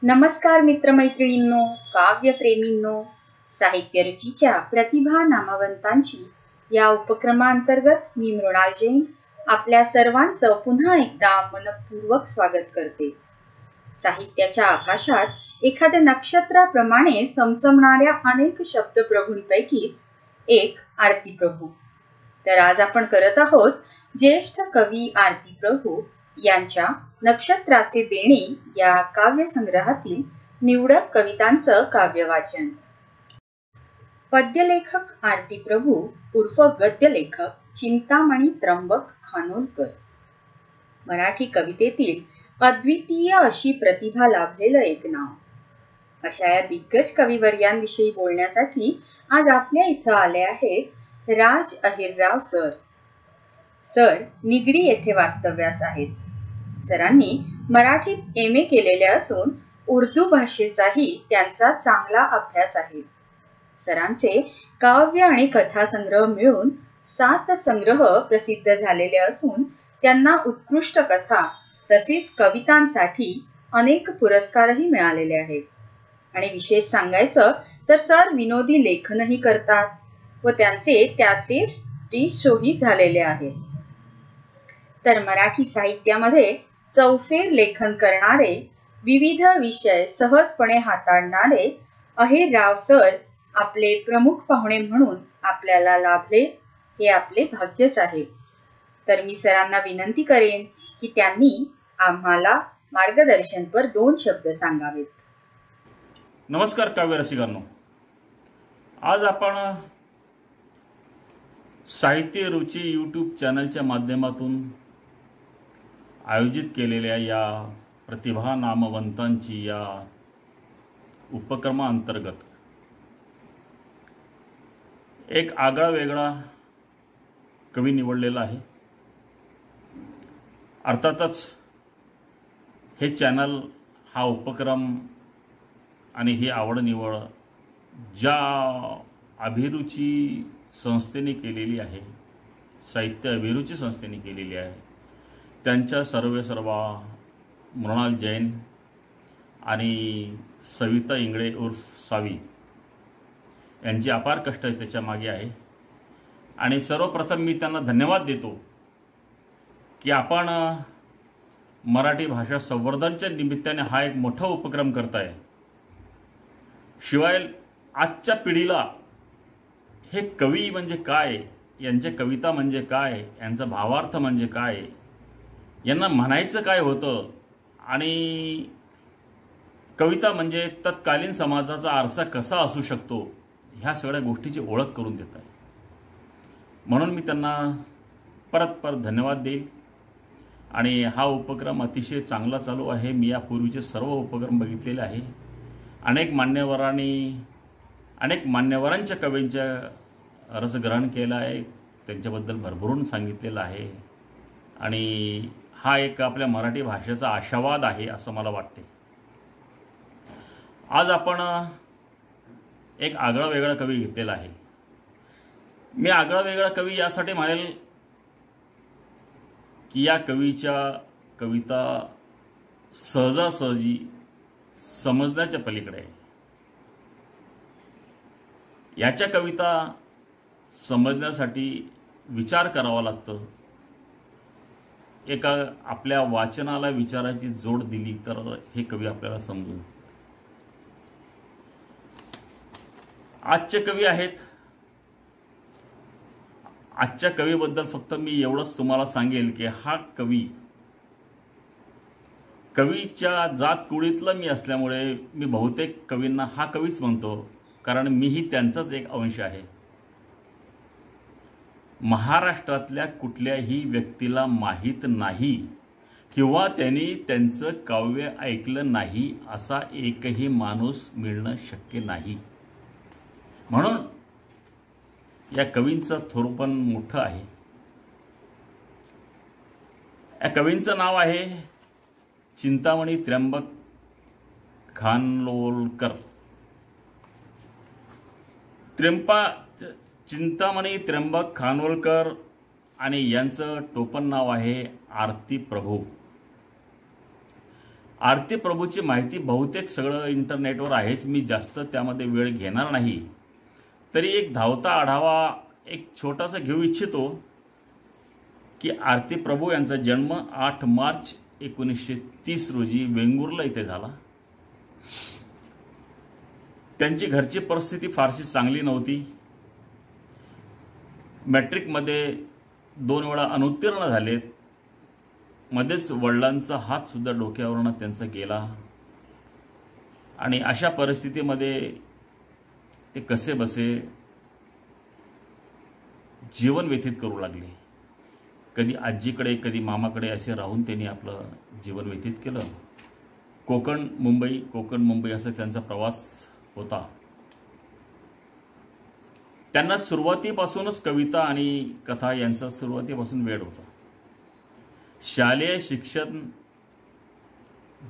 नमस्कार मित्रमैत्रिणींनो, काव्यप्रेमींनो, साहित्य रुचीच्या प्रतिभा नामवंतांची या उपक्रमांतर्गत मी मृणाल जैन आपल्या सर्वांचं पुन्हा एकदा मनपूर्वक स्वागत करते। साहित्याच्या आकाशात एखाद्या नक्षत्राप्रमाणे चमचमणाऱ्या अनेक शब्दप्रभूंपैकीच एक आरती प्रभू। तर आज आपण करत आहोत ज्येष्ठ कवी आरती प्रभू यांच्या नक्षत्राचे देणे या काव्यसंग्रहातील निवडक कवितांचं काव्यवाचन। पद्यलेखक आरती प्रभू उर्फ गद्यलेखक चिंतामणी त्र्यंबक खानोलकर। मराठी कवितेतील अद्वितीय अशी प्रतिभा लाभलेलं एक नाव। अशा या दिग्गज कविवर्यांविषयी बोलण्यासाठी आज आपल्या इथं आले आहेत राज अहिरराव सर। सर निगडी येथे वास्तव्यास आहेत। सरांनी मराठीत MA केलेले असून उर्दू भाषेचाही त्यांचा चांगला अभ्यास आहे। सरांचे काव्य आणि कथासंग्रह मिळून 7 संग्रह प्रसिद्ध झालेले असून त्यांना उत्कृष्ट कथा तसेच कवितांसाठी अनेक पुरस्कारही मिळालेले आहेत। आणि विशेष सांगायचं तर सर विनोदी लेखनही करतात व त्याचे स्टेज शोही झालेले आहेत। तर मराठी साहित्यामध्ये चौफेर लेखन करणारे, विविध विषय सहजपणे हाताळणारे अहिरराव सर आपले प्रमुख पाहुणे म्हणून आपल्याला लाभले हे आपले भाग्यच आहे। तर मी सरांना विनंती करेन की त्यांनी आम्हाला मार्गदर्शनपर 2 शब्द सांगावेत। नमस्कार काव्य रसिकांनो, आज आपण साहित्य रुची यूट्यूब चॅनलच्या माध्यमातून आयोजित केलेल्या या प्रतिभा नामवंतांची या उपक्रमाअंतर्गत एक आगळा वेगळा कवी निवडलेला आहे। अर्थातच हे चॅनल, हा उपक्रम आणि ही आवड निवड ज्या अभिरुची संस्थेने केलेली आहे, साहित्य अभिरुची संस्थेने केलेली आहे, त्यांच्या सर्वेसर्वा मृणाल जैन आणि सविता इंगळे उर्फ सावी यांची अपार कष्ट त्याच्या मागे आहे। आणि सर्वप्रथम मी त्यांना धन्यवाद देतो की आपण मराठी भाषा संवर्धनच्या निमित्ताने हा एक मोठा उपक्रम करताय। शिवाय आजच्या पिढीला हे कवी म्हणजे काय, यांच्या कविता म्हणजे काय, यांचा भावार्थ म्हणजे काय, यांना म्हणायचं काय होतं आणि कविता म्हणजे तत्कालीन समाजाचा आरसा कसा असू शकतो, ह्या सगळ्या गोष्टीची ओळख करून देत आहे। म्हणून मी त्यांना परत धन्यवाद देईल। आणि हा उपक्रम अतिशय चांगला चालू आहे। मी यापूर्वीचे सर्व उपक्रम बघितलेले आहे। अनेक मान्यवरांच्या कवींच्या रसग्रहण केलं आहे, त्यांच्याबद्दल भरभरून सांगितलेलं आहे। आणि हा एक आपल्या मराठी भाषेचा आशावाद आहे असं मला वाटते। आज आपण एक आगळा वेगळा कवी घेतलेला आहे। मी आगळा वेगळा कवी यासाठी म्हणेल की या कवीच्या कविता सहजासहजी समजण्याच्या पलीकडे आहे। याच्या कविता समजण्यासाठी विचार करावा लागतो। एका आपल्या वाचनाला विचाराची जोड दिली तर हे कवी आपल्याला समजून। आजचे कवी आहेत। आजच्या कवीबद्दल फक्त मी एवढंच तुम्हाला सांगेल की हा कवीच्या जात कुळीतला मी असल्यामुळे मी बहुतेक कवींना हा कवीच म्हणतो, कारण मीही त्यांचाच एक अंश आहे। महाराष्ट्रातल्या कुठल्याही व्यक्तीला माहीत नाही किंवा त्यांनी त्यांचं काव्य ऐकलं नाही असा एकही माणूस मिळणं शक्य नाही। म्हणून या कवींचं थोरपण मोठं आहे। या कवींचं नाव आहे चिंतामणी त्र्यंबक खानोलकर। चिंतामणी त्र्यंबक खानोलकर आणि यांचं टोपण नाव आहे आरती प्रभू। आरती प्रभूची माहिती बहुतेक सगळं इंटरनेटवर आहेच, मी जास्त त्यामध्ये वेळ घेणार नाही. तरी एक धावता आढावा एक छोटासा घेऊ इच्छितो की आरती प्रभू यांचा जन्म 8 मार्च 1930 रोजी वेंगुर्ला इथे झाला. त्यांची घरची परिस्थिती फारशी चांगली नव्हती. मॅट्रिकमध्ये 2 वेळा अनुत्तीर्ण झालेत. मध्येच वडिलांचा हात सुद्धा डोक्यावरून त्यांचा गेला आणि अशा परिस्थितीमध्ये ते कसे बसे जीवन व्यतीत करू लागले. कधी आजीकडे कधी मामाकडे असे राहून त्यांनी आपलं जीवन व्यतीत केलं. कोकण मुंबई असा त्यांचा प्रवास होता. त्यांना सुरुवातीपासूनच कविता आणि कथा यांचा सुरुवातीपासून वेळ होता. शालेय शिक्षण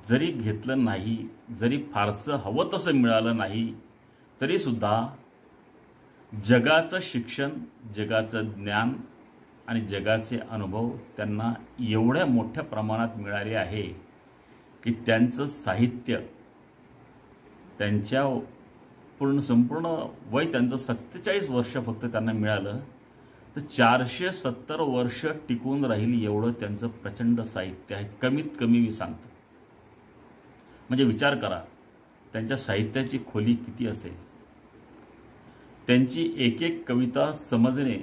जरी घेतलं नाही, जरी फारसं हवं तसं मिळालं नाही, तरी सुद्धा जगाचं शिक्षण, जगाचं ज्ञान आणि जगाचे अनुभव त्यांना एवढ्या मोठ्या प्रमाणात मिळाले आहे की त्यांचं साहित्य, त्यांच्या संपूर्ण वय त्यांचं 47 वर्ष फक्त त्यांना मिळालं, तर 470 वर्ष टिकून राहील एवढं त्यांचं प्रचंड साहित्य आहे. कमीत कमी मी सांगतो. म्हणजे विचार करा त्यांच्या साहित्याची खोली किती असेल. त्यांची एक एक कविता समजणे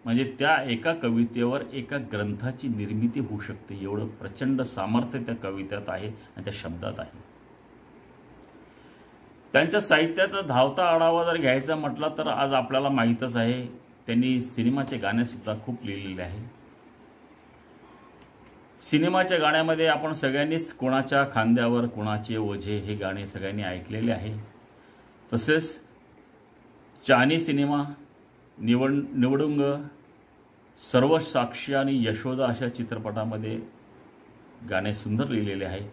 म्हणजे त्या एका कवितेवर एका ग्रंथाची निर्मिती होऊ शकते, एवढं प्रचंड सामर्थ्य त्या कवितेत आहे आणि त्या शब्दात आहे. त्यांच्या साहित्याचा धावता आढावा जर घ्यायचा म्हटला तर आज आपल्याला माहीतच आहे, त्यांनी सिनेमाचे गाणे सुद्धा खूप लिहिलेले आहे. सिनेमाच्या गाण्यामध्ये आपण सगळ्यांनीच कोणाच्या खांद्यावर कोणाचे ओझे हे गाणे सगळ्यांनी ऐकलेले आहे. तसेच चानी सिनेमा, निवडुंग, सर्व साक्षी आणि यशोदा अशा चित्रपटामध्ये गाणे सुंदर लिहिलेले आहे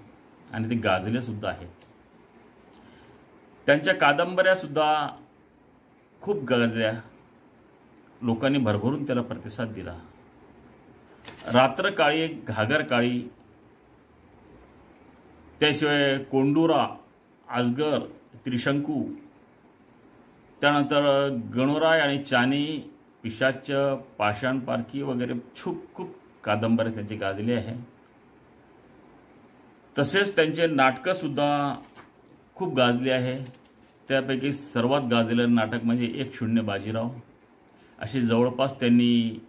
आणि ते गाजले सुद्धा आहेत. त्यांच्या कादंबऱ्या सुद्धा खूप गाजल्या, लोकांनी भरभरून त्याला प्रतिसाद दिला. रात्र काळी घागर काळी, त्याशिवाय कोंडुरा, आजगर, त्रिशंकू, त्यानंतर गणोराय आणि चानी, पिशाच, पाषाण पारखी वगैरे खूप कादंबऱ्या त्यांची गाजली आहे. तसेच त्यांचे नाटकं सुद्धा खूप गाजले आहे. त्यापैकी सर्वात गाजलेलं नाटक म्हणजे 1-0 बाजीराव. अशी जवळपास त्यांनी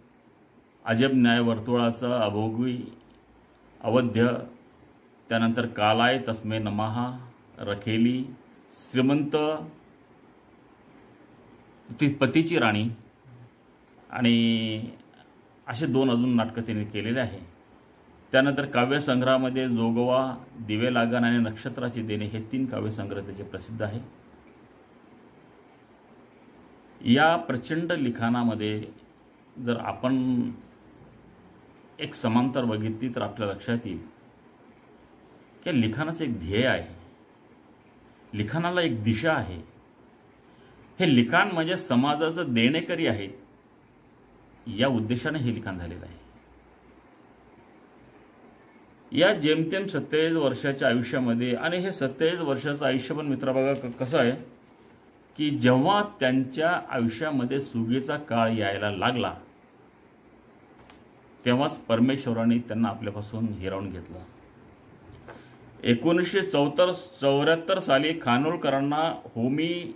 अजब न्याय वर्तुळाचं अभोगी, अवध्य, त्यानंतर कालाय तस्मे नमहा, रखेली, श्रीमंत, पतीची राणी आणि असे 2 अजून नाटकं त्यांनी केलेले आहे. त्यानंतर काव्यसंग्रहामध्ये जोगवा, दिवे लागण आणि नक्षत्राची देणे हे 3 काव्यसंग्रह त्याचे प्रसिद्ध आहे. या प्रचंड लिखाणामध्ये जर आपण एक समांतर बघितली तर आपल्या लक्षात येईल की लिखाणाचं एक ध्येय आहे, लिखाणाला एक दिशा आहे. हे लिखाण म्हणजे समाजाचं देणेकरी आहे, या उद्देशाने हे लिखाण झालेलं आहे. या जेमतेम 27 वर्षाच्या आयुष्यामध्ये, आणि हे 27 वर्षाचं आयुष्य पण मित्र बघा कसं आहे की जेव्हा त्यांच्या आयुष्यामध्ये सुगीचा काळ यायला लागला तेव्हाच परमेश्वराने त्यांना आपल्यापासून हिरावून घेतलं. 1974 साली खानोलकरांना होमी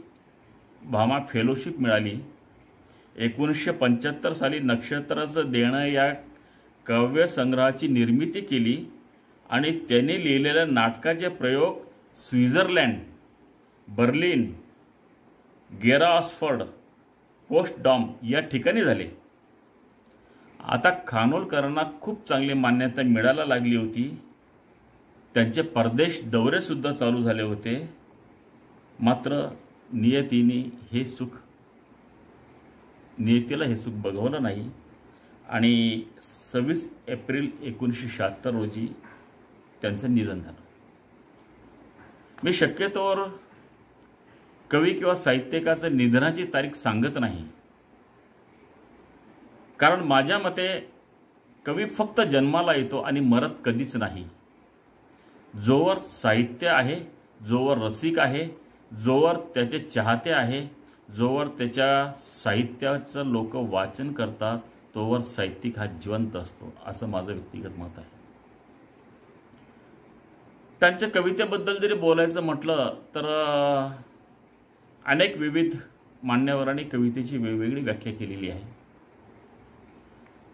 भामा फेलोशिप मिळाली. 1975 साली नक्षत्राचं देणं या काव्यसंग्रहाची निर्मिती केली आणि त्यांनी लिहिलेल्या नाटकाचे प्रयोग स्वित्झर्लंड, बर्लिन, गेरा ऑक्सफर्ड, पोस्टडॉम या ठिकाणी झाले. आता खानोलकरांना खूप चांगली मान्यता मिळायला लागली होती. त्यांचे परदेश दौरे सुद्धा चालू झाले होते. मात्र नियतीला हे सुख बघवलं नाही आणि 26 एप्रिल 1976 रोजी त्यांचं निधन झालं. मी शक्यतोवर कवी किंवा साहित्यिकाचं निधनाची तारीख सांगत नाही, कारण माझ्या मते कवी फक्त जन्माला येतो आणि मरत कधीच नाही. जोवर साहित्य आहे, जोवर रसिक आहे, जोवर त्याचे चाहते आहे, जोवर त्याच्या साहित्याचं लोक वाचन करतात, तोवर साहित्यिक हा जिवंत असतो, असं माझं व्यक्तिगत मत आहे. त्यांच्या कवितेबद्दल जरी बोलायचं म्हटलं तर अनेक विविध मान्यवरांनी कवितेची वेगवेगळी व्याख्या केलेली आहे.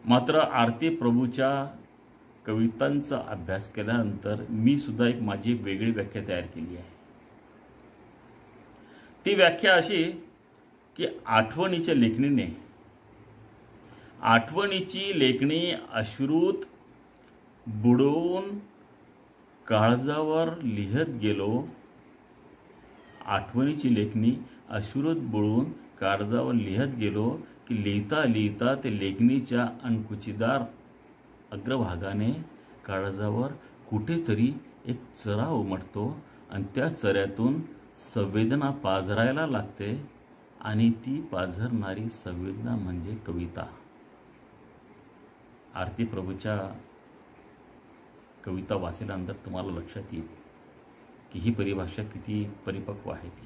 मात्र आरती प्रभूच्या कवितांचा अभ्यास केल्यानंतर मी सुद्धा माझी एक वेगळी व्याख्या तयार केली आहे. ती व्याख्या अशी की आठवणीची लेखणी अश्रूत बुडवून काळजावर लिहत गेलो. आठवणीची लेखणी अश्रूत बुडवून काळजावर लिहत गेलो की लिहिता लिहिता ते लेखणीच्या अंकुचीदार अग्रभागाने काळजावर कुठेतरी एक चरा उमटतो आणि त्या चऱ्यातून संवेदना पाझरायला लागते आणि ती पाझरणारी संवेदना म्हणजे कविता. आरती प्रभूच्या कविता वाचल्यानंतर तुम्हाला लक्षात येईल की ही परिभाषा किती परिपक्व आहे ती.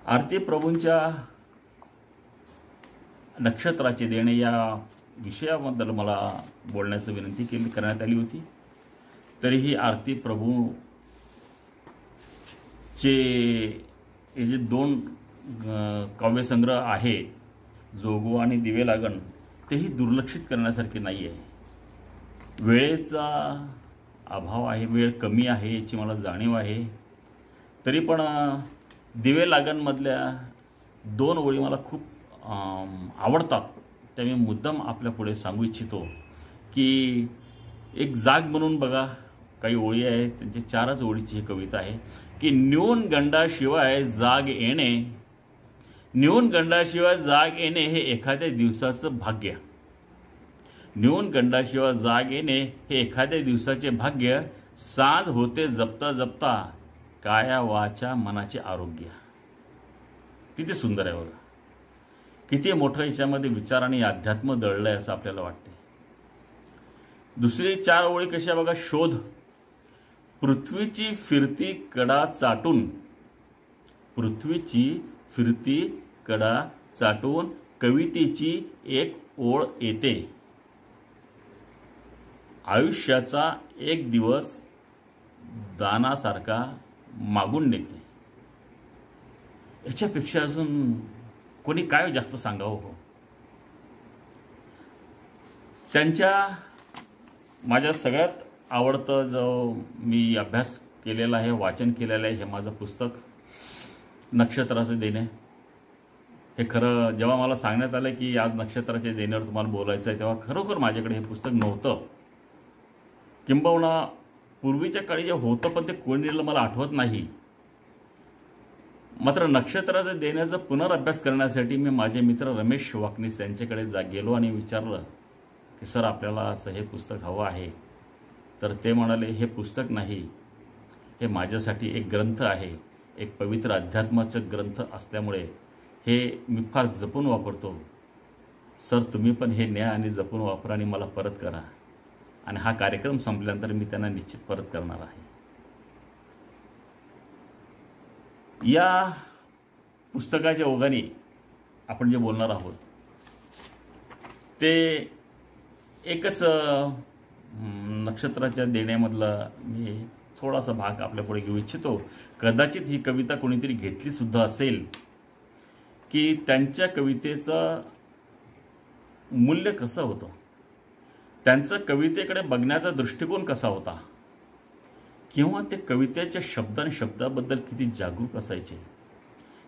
आरती प्रभूंच्या नक्षत्राचे देणे या विषयाबद्दल मला बोलण्याची विनंती करण्यात आली होती. तरीही आरती प्रभूचे हे जे 2 काव्यसंग्रह आहे, जोगवा आणि दिवे लागण, तेही दुर्लक्षित करण्यासारखे नाही आहे. वेळेचा अभाव आहे, वेळ कमी आहे याची मला जाणीव आहे. तरी पण दिवे लागणमधल्या 2 ओळी मला खूप आवडतात. त्या मी मुद्दाम आपल्या पुढे सांगू इच्छितो की एक जाग म्हणून बघा काही ओळी आहेत, त्यांची 4च ओळीची ही कविता आहे की न्यून गंडाशिवाय जाग येणे, न्यून गंडाशिवाय जाग येणे हे एखाद्या दिवसाचं भाग्य. न्यून गंडाशिवाय जाग येणे हे एखाद्या दिवसाचे भाग्य. साज होते जपता जपता काया वाचा मनाचे आरोग्य. किती सुंदर आहे बघा, किती मोठं याच्यामध्ये विचार आणि अध्यात्म दळलंय असं आपल्याला वाटते. दुसरी 4 ओळी कशा बघा. शोध. पृथ्वीची फिरती कडा चाटून, पृथ्वीची फिरती कडा चाटून कवितेची एक ओळ येते. आयुष्याचा एक दिवस दानासारखा मागून नेते. याच्यापेक्षा अजून कोणी काय जास्त सांगावं हो. त्यांच्या माझ्या सगळ्यात आवडतं जो मी अभ्यास केलेला आहे, वाचन केलेलं आहे, हे माझं पुस्तक नक्षत्राचे देणे. हे खरं जेव्हा मला सांगण्यात आलं की आज नक्षत्राच्या देण्यावर तुम्हाला बोलायचं आहे, तेव्हा खरोखर माझ्याकडे हे पुस्तक नव्हतं. किंबहुना पूर्वीच्या काळी जे होतं पण ते कोणी दिलं मला आठवत नाही. मात्र नक्षत्राचं देण्याचा पुनर्अभ्यास करण्यासाठी मी माझे मित्र रमेश वाकनीस यांच्याकडे गेलो आणि विचारलं की सर आपल्याला असं हे पुस्तक हवं आहे. तर ते म्हणाले हे पुस्तक नाही, हे माझ्यासाठी एक ग्रंथ आहे, एक पवित्र अध्यात्माचं ग्रंथ असल्यामुळे हे मी फार जपून वापरतो. सर तुम्ही पण हे न्या आणि जपून वापरा आणि मला परत करा. आणि हा कार्यक्रम संपल्यानंतर मी त्यांना निश्चित परत करणार आहे. या पुस्तकाच्या ओघाने आपण जे बोलणार आहोत ते एकच नक्षत्राच्या देण्यामधला मी थोडासा भाग आपल्या पुढे घेऊ इच्छितो. कदाचित ही कविता कोणीतरी घेतली सुद्धा असेल की त्यांच्या कवितेचं मूल्य कसं होतं, त्यांचं कवितेकडे बघण्याचा दृष्टिकोन कसा होता, किंवा ते कवितेच्या शब्दाबद्दल किती जागरूक असायचे,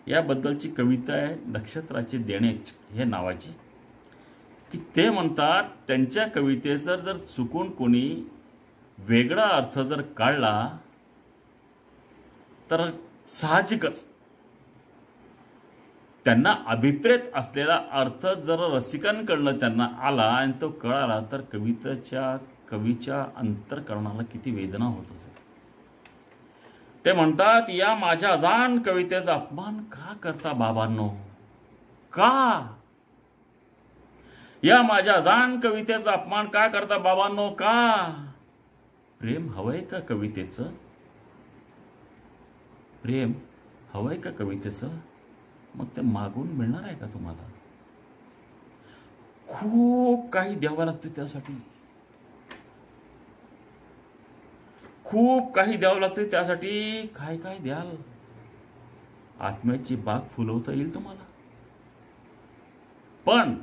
याबद्दलची कविता आहे नक्षत्राचे देणेच हे नावाची. की ते म्हणतात त्यांच्या कवितेचा जर चुकून कोणी वेगळा अर्थ जर काढला तर साहजिकच त्यांना अभिप्रेत असलेला अर्थ जर रसिकांकडनं त्यांना आला आणि तो कळाला तर कवीच्या अंतःकरणाला किती वेदना होत असेल. ते म्हणतात या माझ्या अजान कवितेचा अपमान का करता बाबांनो, का या माझ्या अजान कवितेचा अपमान का करता बाबांनो, का प्रेम हवंय का कवितेचं? प्रेम हवंय का कवितेचं? मग ते मागून मिळणार आहे का तुम्हाला? खूप काही द्यावं लागतं त्यासाठी. खूप काही द्यावं लागतं त्यासाठी. काय काय द्याल? आत्म्याची बाग फुलवता येईल तुम्हाला. पण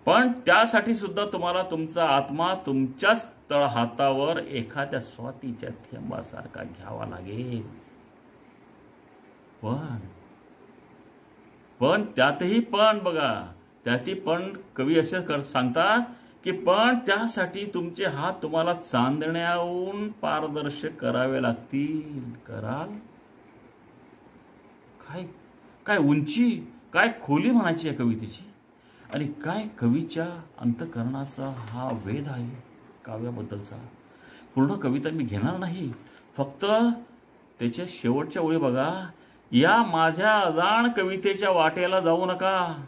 पण त्यासाठी सुद्धा तुम्हाला तुमचा आत्मा तुमच्याच तळहातावर एखाद्या स्वातीच्या थेंबासारखा घ्यावा लागेल. पण त्यातही पण बघा, त्यातही पण कवी असे सांगतात की पण त्यासाठी तुमचे हात तुम्हाला चांदण्याहून पारदर्शक करावे लागतील. कराल? काय काय उंची, काय खोली म्हणायची आहे कवितेची, आणि काय कवीच्या अंतःकरणाचा हा वेध आहे काव्याबद्दलचा. पूर्ण कविता मी घेणार नाही, फक्त त्याच्या शेवटच्या ओळी बघा. या माझ्या अजाण कवितेच्या वाटेला जाऊ नका,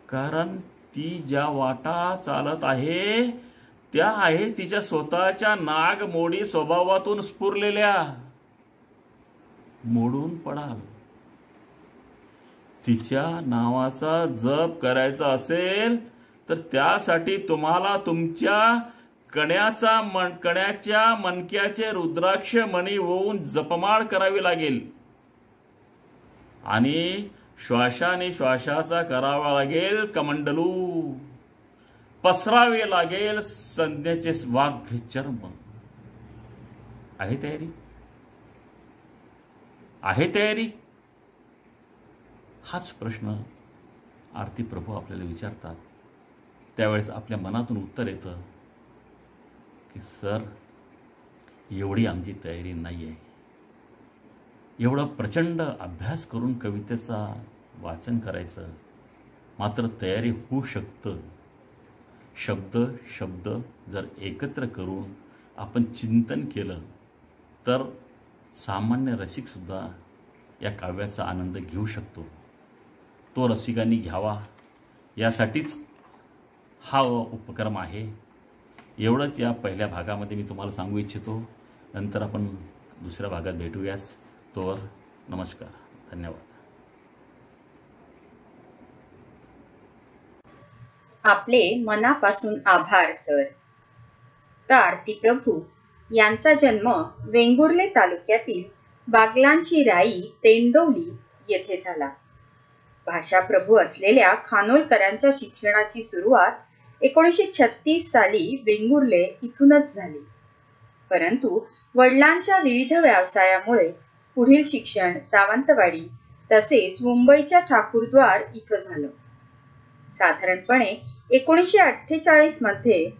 कारण ती ज्या वाटा चालत आहे त्या आहे तिच्या स्वतःच्या नागमोडी स्वभावातून स्फुरलेल्या. मोडून पडाल. तिच्या नावाचा जप करायचा असेल तर त्यासाठी तुम्हाला तुमच्या कण्याच्या मणक्याचे रुद्राक्ष मणी होऊन जपमाळ करावी लागेल, आणि श्वासाने श्वासाचा करावा लागेल कमंडलू. पसरावे लागेल संध्याचे वाघ्य चर्म. आहे तयारी? आहे तयारी? हाच प्रश्न आरती प्रभू आपल्याला विचारतात. त्यावेळेस आपल्या मनातून उत्तर येतं की सर, एवढी आमची तयारी नाही आहे. एवढा प्रचंड अभ्यास करून कवितेचा वाचन करायचं, मात्र तयारी होऊ शकतं. शब्द शब्द जर एकत्र करून आपण चिंतन केलं तर सामान्य रसिकसुद्धा या काव्याचा आनंद घेऊ शकतो. तो रसिकांनी घ्यावा यासाठीच हा उपक्रम आहे. एवढंच या पहिल्या भागामध्ये मी तुम्हाला सांगू इच्छितो. नंतर आपण दुसऱ्या भागात भेटूयाच. तोवर नमस्कार, धन्यवाद. आपले मनापासून आभार सर. तर आरती प्रभू यांचा जन्म वेंगुर्ले तालुक्यातील बागलांची राई तेंडोली येथे झाला. भाषाप्रभू असलेल्या खानोलकरांच्या शिक्षणाची सुरुवात 1936 साली वेंगुर्ले इथूनच झाली. परंतु वडिलांच्या विविध व्यवसायामुळे पुढील शिक्षण सावंतवाडी तसेच मुंबईच्या ठाकूरद्वार इथं झालं. साधारणपणे 1948 मध्ये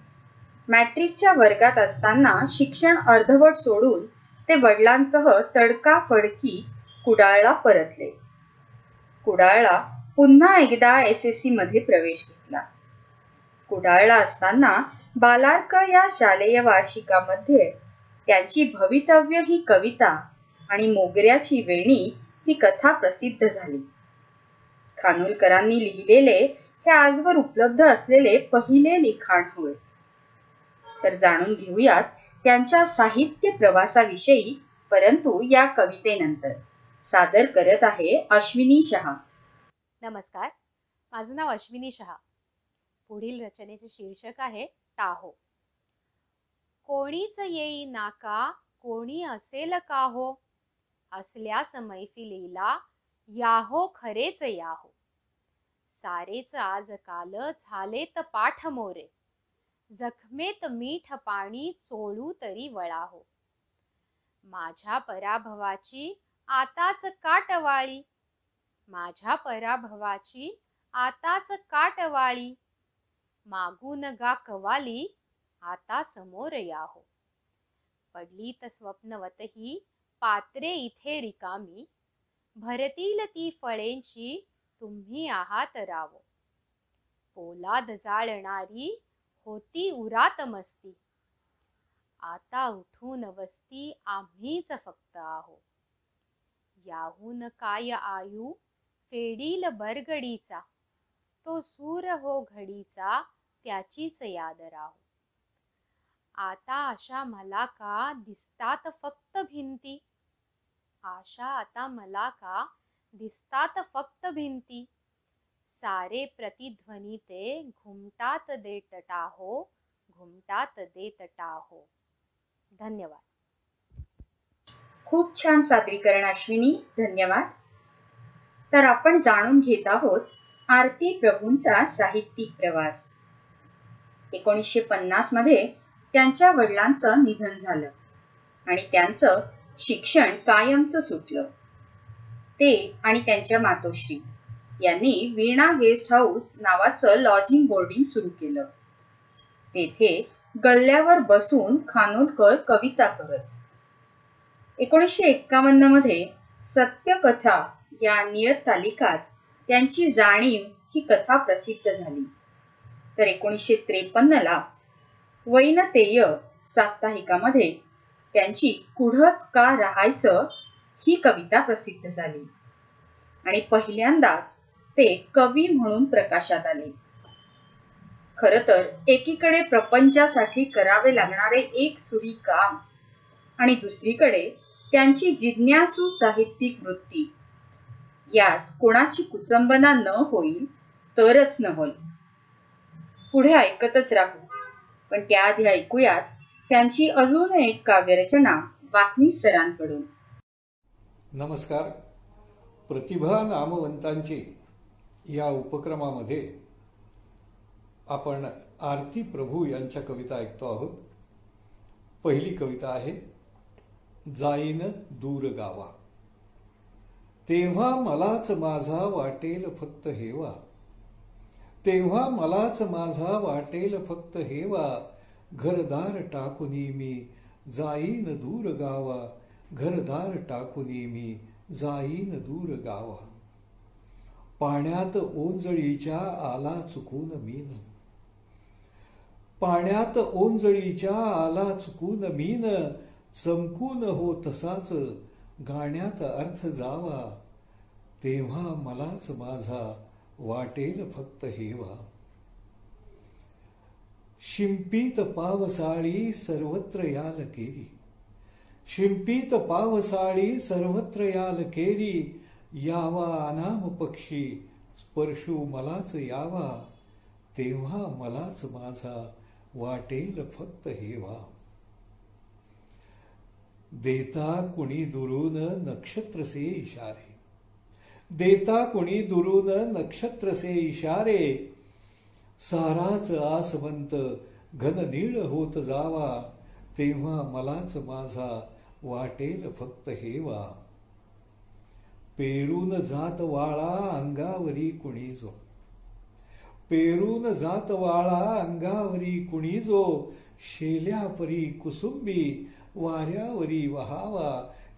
मॅट्रिकच्या वर्गात असताना शिक्षण अर्धवट सोडून ते वडिलांसह तडकाफडकी कुडाळला परतले. कुडाळला पुन्हा एकदा SSC मध्ये प्रवेश घेतला. कुडाळला असताना बालार्क या शालेय वार्षिकामध्ये त्यांची भवितव्य ही कविता आणि मोगऱ्याची वेणी ही कथा प्रसिद्ध झाली. खानोलकरांनी लिहिलेले हे आजवर उपलब्ध असलेले पहिले लिखाण होय. तर जाणून घेऊयात त्यांच्या साहित्य प्रवासाविषयी, परंतु या कवितेनंतर. सादर करत आहे अश्विनी शहा. नमस्कार, माझं नाव अश्विनी शहा. पुढील रचनेचे शीर्षक आहे टाहो. कोणीच येई नाका, कोणी असेल का हो, असल्यास मैफिलीला याहो खरेच याहो. सारेच आजकाल झालेत पाठ मोरे, जखमेत मीठ पाणी चोळू तरी वळाहो. माझ्या पराभवाची आताच काटवाळी, माझ्या पराभवाची आताच काटवाळी. मागून गा कवाली आता समोर याहो. पडलीत स्वप्नवतही पात्रे इथे रिकामी, भरतील ती फळेंची तुम्ही आहात रावो. पोलाद जाळणारी होती उरात मस्ती, आता उठून वस्ती आम्हीच फक्त आहो. याहून काय आयु फेडील बरगडीचा, तो सूर हो घडीचा त्याचीच याद राहो. आता आशा मला का दिसतात फक्त भिंती. आशा आता मला का दिसतात फक्त भिंती. सारे प्रतिध्वनी ते घुमटात देत टाहो, घुमटात देत टाहो. धन्यवाद. खूप छान सादरीकरण अश्विनी, धन्यवाद. तर आपण जाणून घेत आहोत आरती प्रभूंचा साहित्यिक प्रवास. 1950 मध्ये त्यांच्या वडिलांचं निधन झालं आणि त्यांचं शिक्षण कायमचं सुटलं. ते आणि त्यांच्या मातोश्री यांनी वीणा गेस्ट हाऊस नावाचं लॉजिंग बोर्डिंग सुरू केलं. तेथे गल्ल्यावर बसून खानोलकर कविता करत. 1951 मध्ये सत्यकथा या नियतकालिकात त्यांची जाणीव ही कथा प्रसिद्ध झाली. तर 1953 ला वैनतेय साप्ताहिकामध्ये त्यांची कुढत का राहायचं ही कविता प्रसिद्ध झाली आणि पहिल्यांदाच ते कवी म्हणून प्रकाशात आले. खर तर एकीकडे प्रपंचासाठी करावे लागणारे एक सुरी काम आणि दुसरीकडे त्यांची जिज्ञासू साहित्यिक वृत्ती, यात कोणाची कुचंबना न होईल तरच नवल. पुढे ऐकतच राहू, पण त्याआधी ऐकूयात त्यांची अजून एक काव्यरचना वाकनीस सरांकडून. नमस्कार. प्रतिभा नामवंतांची या उपक्रमामध्ये आपण आरती प्रभू यांच्या कविता ऐकतो आहोत. पहिली कविता आहे जाईन दूर गावा. तेव्हा मलाच माझा वाटेल फक्त हेवा, तेव्हा मलाच माझा वाटेल फक्त हेवा. घरदार टाकुनी मी जाईन दूर गावा, घरदार टाकुनी मी जाईन दूर गावा. पाण्यात ओंजळीच्या आला चुकून मीन, पाण्यात ओंजळीच्या आला चुकून मीन. चमकून हो तसाच गाण्यात अर्थ जावा. तेव्हा मलाच माझा वाटेल फक्त हेवा. शिंपीत पावसाळी सर्वत्र याल केरी, शिंपीत पावसाळी सर्वत्र याल केरी. यावा अनाम पक्षी स्पर्शू मलाच यावा. तेव्हा मलाच माझा वाटेल फक्त हेवा. देता कुणी दुरून नक्षत्र से इशारे, देता कुणी दुरून नक्षत्र से इशारे. साराच आसवंत घन नीळ होत जावा. तेव्हा मलाच माझा वाटेल फक्त हेवा. पेरून जात वाळा अंगावरी कुणी जो, पेरून जात वाळा अंगावरी कुणी जो. शेल्यापरी कुसुंबी वाऱ्यावरी वहावा,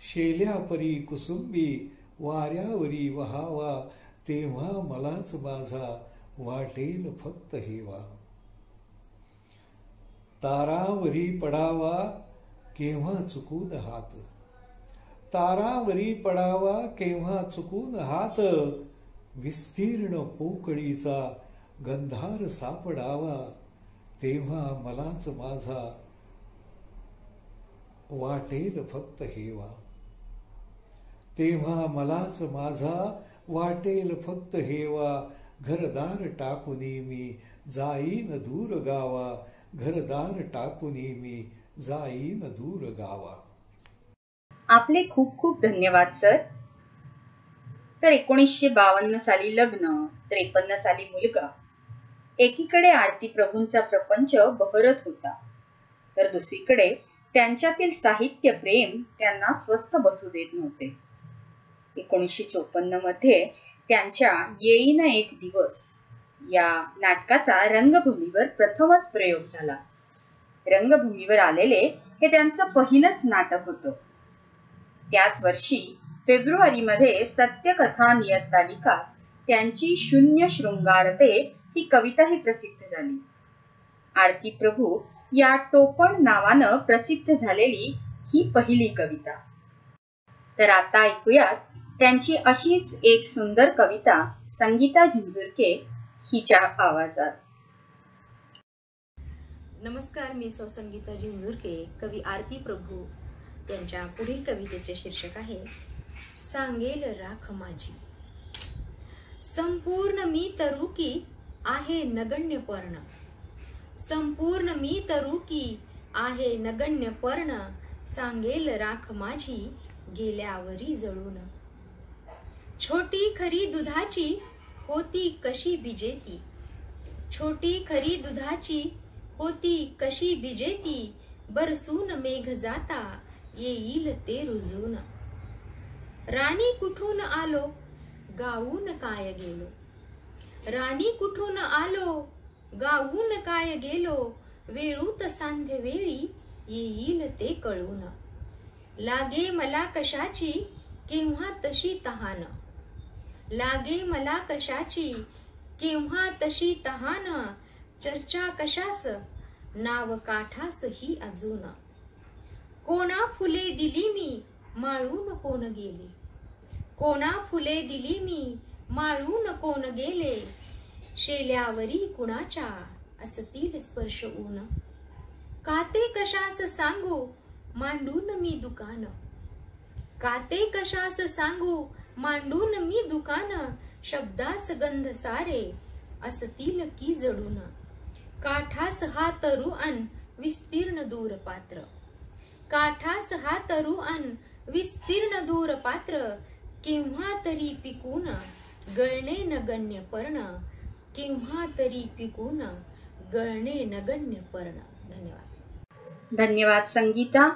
शेल्यापरी कुसुंबी वाऱ्यावरी वहावा. तेव्हा मलाच माझा वाटेल फक्त हेवा. तारावरी पडावा केव्हा चुकून हात, तारावरी पडावा केव्हा चुकून हात. विस्तीर्ण पोकळीचा गंधार सापडावा. तेव्हा मलाच माझा वाटेल फक्त हेवा. तेव्हा मलाच माझा वाटेल फक्त हेवा. घरदार टाकुनी मी जाईन दूर गावा, घरदार टाकुनी मी जाईन दूर गावा. आपले खूप खूप धन्यवाद सर. तर 1952 साली लग्न, 53 साली मुलगा. एकीकडे आरती प्रभूंचा प्रपंच बहरत होता, तर दुसरीकडे त्यांच्यातील साहित्य प्रेम त्यांना स्वस्थ बसू देत नव्हते. 1954 मध्ये त्यांच्या येईन एक दिवस या नाटकाचा रंगभूमीवर प्रथमच प्रयोग झाला. रंगभूमीवर आलेले हे त्यांचं पहिलंच नाटक होतं. त्याच वर्षी फेब्रुवारीमध्ये सत्यकथा नियतकालिकात त्यांची शून्य शृंगारते ही कविताही प्रसिद्ध झाली. आरती प्रभू या टोपण नावानं प्रसिद्ध झालेली ही पहिली कविता. तर आता ऐकूयात त्यांची अशीच एक सुंदर कविता संगीता झिंजुरके हिच्या आवाजात. नमस्कार, मी संगीता जिंजुरके. कवी आरती प्रभू यांच्या पुढील कवितेचे शीर्षक आहे सांगेल राख माझी. संपूर्ण मी तरुकी आहे नगण्य पर्ण, संपूर्ण मी तरुकी आहे नगण्य पर्ण, सांगेल राख माझी गेल्यावरी जळून. छोटी खरी दुधाची होती कशी बिजेती, छोटी खरी दुधाची होती कशी बिजेती, बरसून मेघ जाता येईल ते रुजून. राणी कुठून आलो गाऊन काय गेलो, राणी कुठून आलो गाऊन काय गेलो, वेळूत सांध्य वेळी येईल ते कळून. लागे मला कशाची केव्हा तशी तहान, लागे मला कशाची केव्हा तशी तहान, चर्चा कशास नाव काठास ही अजून. कोणा फुले दिली मी माळून कोण गेले, कोणा फुले दिली मी माळून कोण गेले, शेल्यावरी कुणाच्या असतील स्पर्श ऊन. काते कशास सांगू मांडून मी दुकान, काते कशास सांगू मांडून मी दुकान, शब्दास गंध सारे असतील की जडून. काठास हा तरु अन विस्तीर्ण दूर पात्र, काठास हा तरु अन विस्तीर्ण दूर पात्र, केव्हा तरी पिकून गळणे नगण्य पर्ण, केव्हा तरी पिकून गळणे नगण्य पर्ण. धन्यवाद. धन्यवाद संगीता.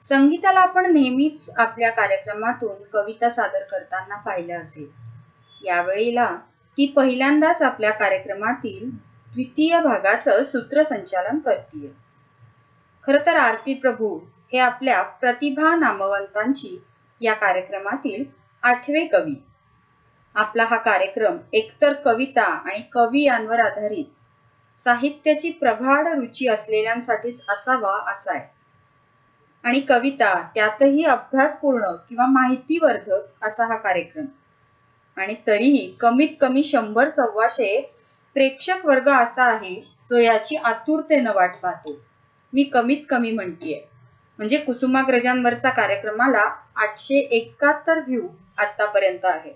संगीताला आपण नेहमीच आपल्या कार्यक्रमातून कविता सादर करताना पाहिलं असेल. यावेळेला ती पहिल्यांदाच आपल्या कार्यक्रमातील द्वितीय भागाचं सूत्रसंचालन करतीये. खर तर आरती प्रभू हे आपल्या प्रतिभा नामवंतांची या कार्यक्रमातील 8वे कवी. आपला हा कार्यक्रम एकतर कविता आणि कवी यांवर आधारित साहित्याची प्रगाढ रुची असलेल्यांसाठीच असावा असा आहे. आणि कविता त्यातही अभ्यासपूर्ण किंवा माहितीवर्धक असा हा कार्यक्रम. आणि तरीही कमीत कमी 100-125 प्रेक्षक वर्ग असा आहे जो याची आतुरतेनं वाट पाहतो. मी कमीत कमी म्हणतीये, म्हणजे कुसुमाग्रजांवरचा कार्यक्रमाला 871 व्ह्यू आतापर्यंत आहे.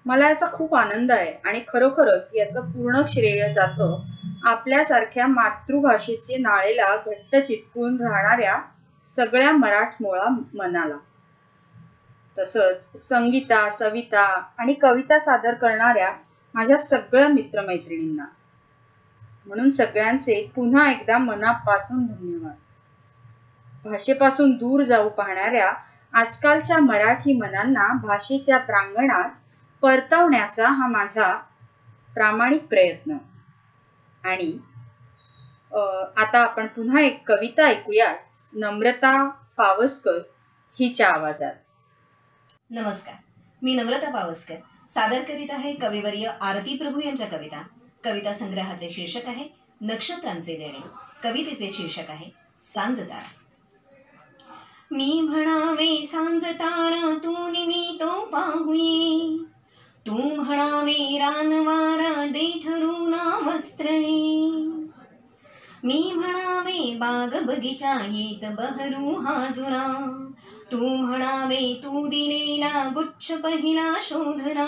मला याचा खूप आनंद आहे आणि खरोखरच याचं पूर्ण श्रेय जातं आपल्यासारख्या मातृभाषेचे नाळेला घट्ट चिटकून राहणाऱ्या सगळ्या मराठमोळा मनाला. तसंच संगीता, सविता आणि कविता सादर करणाऱ्या माझ्या सगळ्या मित्रमैत्रिणींना. म्हणून सगळ्यांचे पुन्हा एकदा मनापासून धन्यवाद. भाषेपासून दूर जाऊ पाहणाऱ्या आजकालच्या मराठी मनांना भाषेच्या प्रांगणात परतवण्याचा हा माझा प्रामाणिक प्रयत्न. आणि आता आपण पुन्हा एक कविता ऐकूया नम्रता पावसकर हिच्या आवाजात. नमस्कार, मी नम्रता पावसकर सादर करीत आहे कविवर्य आरती प्रभू यांच्या कविता. कविता संग्रहाचे शीर्षक आहे नक्षत्रांचे देणे. कवितेचे शीर्षक आहे सांजतारा. मी म्हणावे सांजतारा तू निमी तो पाहुये, तू म्हणावे रानवारा देठरू ना वस्त्रये, मी म्हणावे बाग बगीचा येत बहरू हा जुना, तू म्हणावे तू दिलेला गुच्छ पहिला शोधना,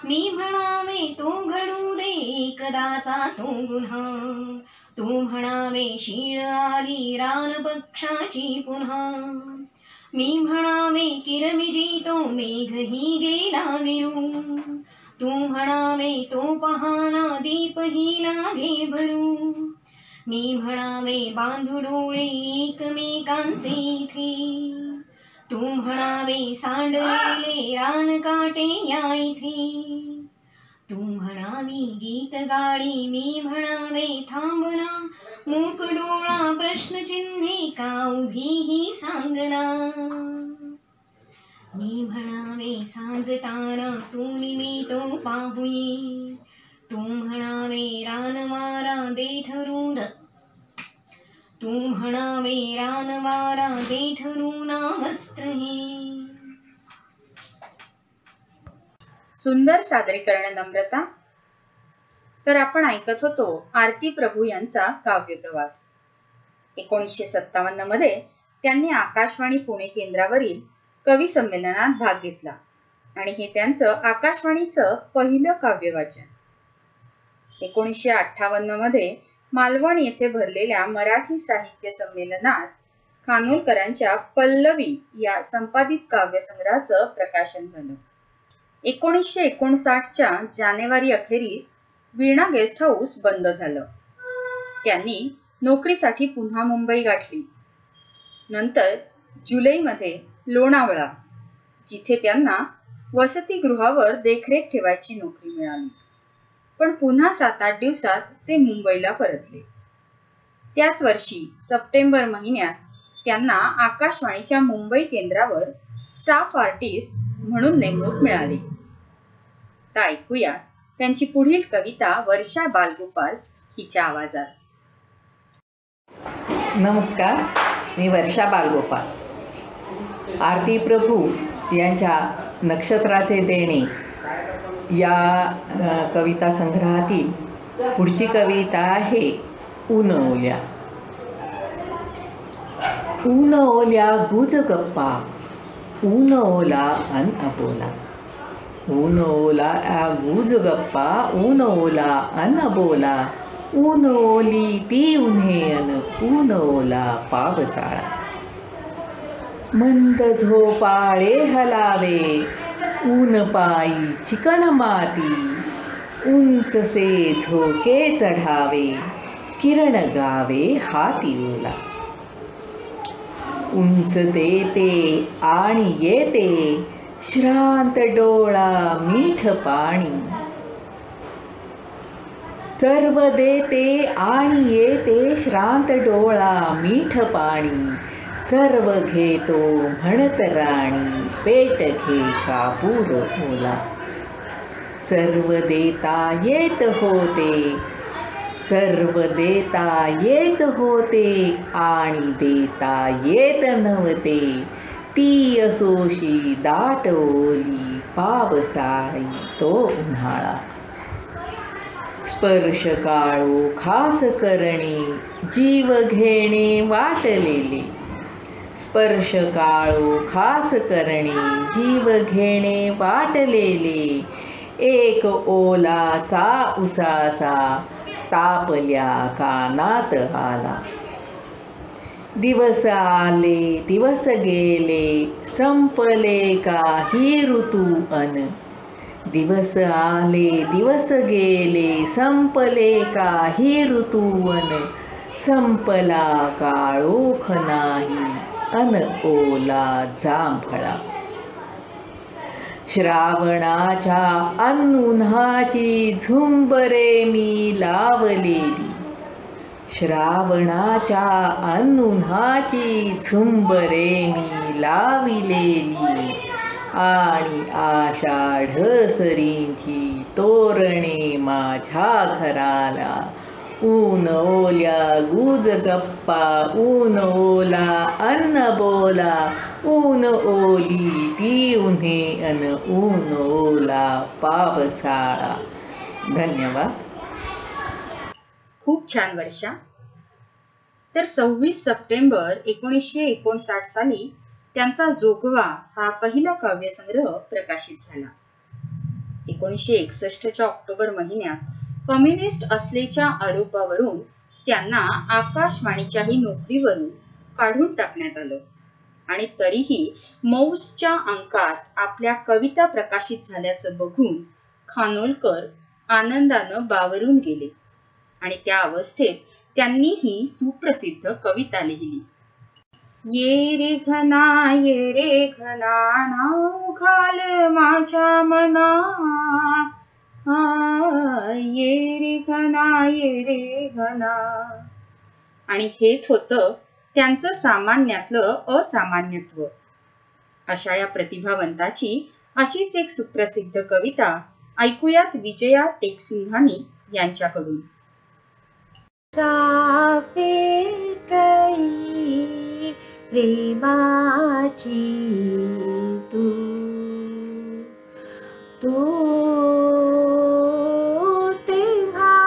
मी म्हणावे तो घडू दे एकदाचा तो गुन्हा, तू म्हणावे शीळ आली रान पक्षाची पुन्हा, मी म्हणावे किरमिजी तो मेघही गेला विरू, तू म्हणावे तो पहाना दीपही लागे भरू, मी म्हणावे बांधू डोळे एकमेकांचे इथे, तू म्हणावे सांडलेले रान काटे या इथे, तू म्हणावी गीत गाडी मी म्हणावे थांबना, मूक डोळा प्रश्नचिन्हे का उभीही सांगना, मी म्हणावे सांजतारा तू निमी तो पाहुये, तू म्हणावे रानवारा देठरून, तू म्हणावे रानवारा देठरून वस्त्र हे. सुंदर सादरीकरण नम्रता. तर आपण ऐकत होतो आरती प्रभू यांचा काव्य प्रवास. 1957 मध्ये त्यांनी आकाशवाणी पुणे केंद्रावरील कवी संमेलनात भाग घेतला आणि हे त्यांचं आकाशवाणीचं पहिलं काव्य वाचन. 1958 मध्ये मालवण येथे भरलेल्या मराठी साहित्य संमेलनात खानोलकरांच्या पल्लवी या संपादित काव्यसंग्रहाचं प्रकाशन झालं. 1959च्या जानेवारी अखेरीस वीणा गेस्ट हाऊस बंद झालं. त्यांनी नोकरीसाठी पुन्हा मुंबई गाठली. नंतर जुलैमध्ये लोणावळा, जिथे त्यांना वसतिगृहावर देखरेख ठेवायची नोकरी मिळाली. पण पुन्हा 7-8 दिवसात ते मुंबईला परतले. त्याच वर्षी सप्टेंबर महिन्यात त्यांना आकाशवाणीच्या मुंबई केंद्रावर स्टाफ आर्टिस्ट म्हणून नेमणूक मिळाली. तर ऐकूया त्यांची पुढील कविता वर्षा बालगोपाल हिच्या आवाजात. नमस्कार, मी वर्षा बालगोपाल. आरती प्रभू यांच्या नक्षत्राचे देणे या कविता संग्रहातील पुढची कविता आहे ऊन ओल्या. ऊन ओल्या गुज गप्पा, ऊन ओला अन अबोला. ऊन ओला गुज गप्पा, ऊन ओला अन अबोला. ऊन ओली ती उन्हे अन ऊन ओला पावसाळा. मंद झोपाळे हलावे, ऊन पायी चिकण माती. उंचसे झोके चढावे, किरण गावे हाती ओला. उंच देते आणि येते, श्रांत डोळा मीठ पाणी. सर्व देते आणि येते, श्रांत डोळा मीठ पाणी. सर्व घेतो म्हणत राणी, पेट घे कापूर ओला. सर्व देता येत होते, सर्व देता येत होते आणि देता येत नव्हते. ती असोशी दाट ओली, पावसाळी तो उन्हाळा. स्पर्श काळो खास करणे, जीव घेणे वाटलेले. स्पर्श काळो खास करणे, जीव घेणे वाटलेले. एक ओला सा उसासा, तापल्या कानात आला. दिवस आले दिवस गेले, संपले काही ऋतू अन. दिवस आले दिवस गेले, संपले काही ऋतू अन. संपला काळोख नाही अन ओला जांभळा. श्रावणाच्या अन्नुन्हाची झुंबरे मी लावलेली. श्रावणाच्या अन्नुन्हाची झुंबरे मी लाविलेली. आणि आषाढ सरींची तोरणे माझ्या घराला. ऊन ओल्या गुज गप्पा, ऊन ओला अन्न बोला. ऊन ओली ती उन्हे अन ऊन ओला पावसाळा. धन्यवाद. खूप छान वर्षा. तर 26 सप्टेंबर 1959 साली त्यांचा जोगवा हा पहिला काव्यसंग्रह प्रकाशित झाला. 1961च्या ऑक्टोबर महिन्यात कम्युनिस्ट असल्याच्या आरोपावरून त्यांना आकाशवाणीच्याही नोकरीवरून काढून टाकण्यात आलं आणि तरीही मौजच्या अंकात आपल्या कविता प्रकाशित झाल्याचं बघून खानोलकर आनंदानं बावरून गेले आणि त्या अवस्थेत त्यांनी ही सुप्रसिद्ध कविता लिहिली. ये रे घना नाव घाल माझ्या मना. ये रे घना. आणि हेच होतं त्यांचं सामान्यातलं असामान्यत्व. अशा या प्रतिभावंताची अशीच एक सुप्रसिद्ध कविता ऐकूयात विजया टेकसिंघानी यांच्याकडून. साफे कळी प्रेमाची तू तू तेव्हा